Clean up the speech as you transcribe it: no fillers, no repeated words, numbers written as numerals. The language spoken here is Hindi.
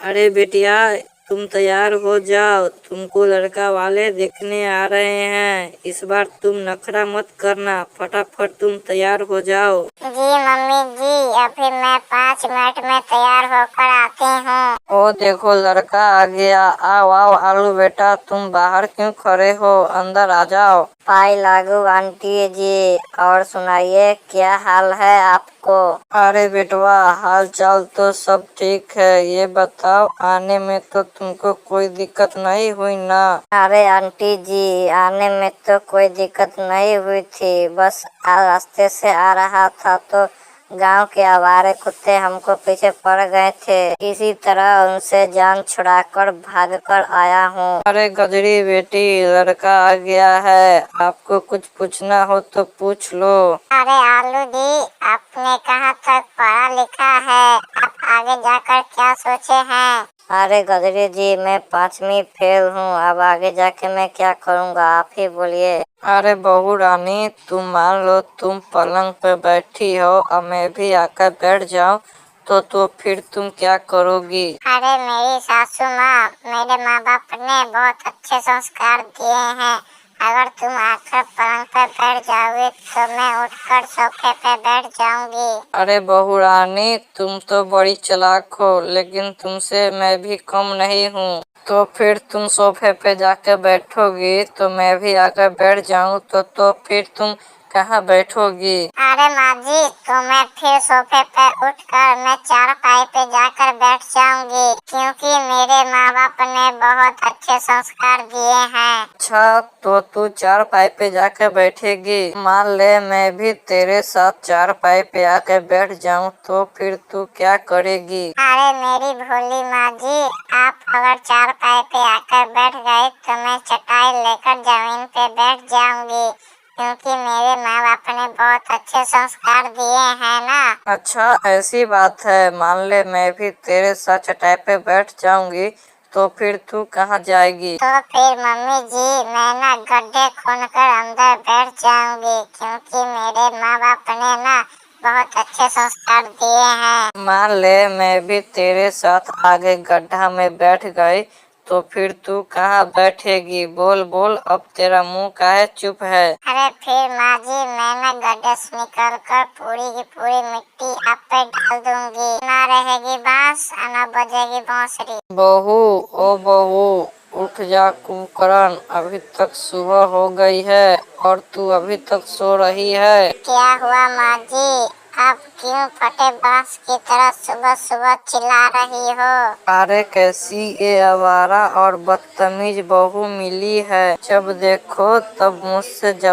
अरे बेटिया, तुम तैयार हो जाओ, तुमको लड़का वाले देखने आ रहे हैं। इस बार तुम नखरा मत करना, फटाफट तुम तैयार हो जाओ। जी मम्मी जी, अभी मैं 5 मिनट में तैयार होकर आती हूँ। ओ देखो, लड़का आ गया। आओ आओ आलू बेटा, तुम बाहर क्यों खड़े हो, अंदर आ जाओ। पाई लागू आंटी जी, और सुनाइए क्या हाल है आपको। अरे बेटवा, हाल चाल तो सब ठीक है। ये बताओ, आने में तो तुमको कोई दिक्कत नहीं हुई ना। अरे आंटी जी, आने में तो कोई दिक्कत नहीं हुई थी, बस रास्ते से आ रहा था तो गांव के आवारे कुत्ते हमको पीछे पड़ गए थे। इसी तरह उनसे जान छुड़ाकर भागकर आया हूँ। अरे गजरी बेटी, लड़का आ गया है, आपको कुछ पूछना हो तो पूछ लो। अरे आलू जी, आपने कहाँ तक पढ़ा लिखा है? आप आगे जाकर क्या सोचे हैं? अरे गजरी जी, मैं 5वीं फेल हूँ, अब आगे जाके मैं क्या करूँगा, आप ही बोलिए। अरे बहू रानी, तुम मान लो तुम पलंग पे बैठी हो और मैं भी आकर बैठ जाऊं तो फिर तुम क्या करोगी। अरे मेरी सासू माँ, मेरे माँ बाप ने बहुत अच्छे संस्कार दिए हैं। अगर तुम आकर पलंग पर बैठ जाओगे तो मैं उठकर सोफे पे बैठ जाऊंगी। अरे बहू रानी, तुम तो बड़ी चालाक हो, लेकिन तुमसे मैं भी कम नहीं हूँ। तो फिर तुम सोफे पे जाकर बैठोगी तो मैं भी आकर बैठ जाऊँ तो फिर तुम कहाँ बैठोगी। अरे माँ जी, तो मैं फिर सोफे पे उठकर मैं चारपाई पे जाकर बैठ जाऊंगी, क्योंकि मेरे माँ बाप ने बहुत अच्छे संस्कार दिए हैं। अच्छा, तो तू चारपाई पे जाकर बैठेगी। मान ले मैं भी तेरे साथ चारपाई पे आकर बैठ जाऊँ तो फिर तू क्या करेगी। अरे मेरी भोली माँ जी, आप अगर चारपाई पे आकर बैठ गए तो मैं चटाई लेकर जमीन पे बैठ जाऊंगी, क्योंकि मेरे माँ बाप ने बहुत अच्छे संस्कार दिए हैं ना। अच्छा ऐसी बात है, मान ले मैं भी तेरे साथ चटाई पे बैठ जाऊंगी तो फिर तू कहाँ जाएगी। तो फिर मम्मी जी, मैं ना गड्ढे खोदकर अंदर बैठ जाऊंगी, क्योंकि मेरे माँ बाप ने ना बहुत अच्छे संस्कार दिए हैं। मान ले मैं भी तेरे साथ आगे गड्ढा में बैठ गई तो फिर तू कहाँ बैठेगी, बोल बोल, अब तेरा मुंह काहे चुप है। अरे फिर माँ जी, मैं ना गड्ढे से निकल कर पूरी की पूरी मिट्टी आप पे डाल दूंगी, ना रहेगी बांस और ना बजेगी बांसुरी। बहू, ओ बहू, उठ जा कुंभकर्ण, अभी तक सुबह हो गई है और तू अभी तक सो रही है। क्या हुआ माँ जी, आप क्यों फटे बांस की तरह सुबह सुबह चिल्ला रही हो? अरे कैसी ये आवारा और बदतमीज बहू मिली है, जब देखो तब मुझसे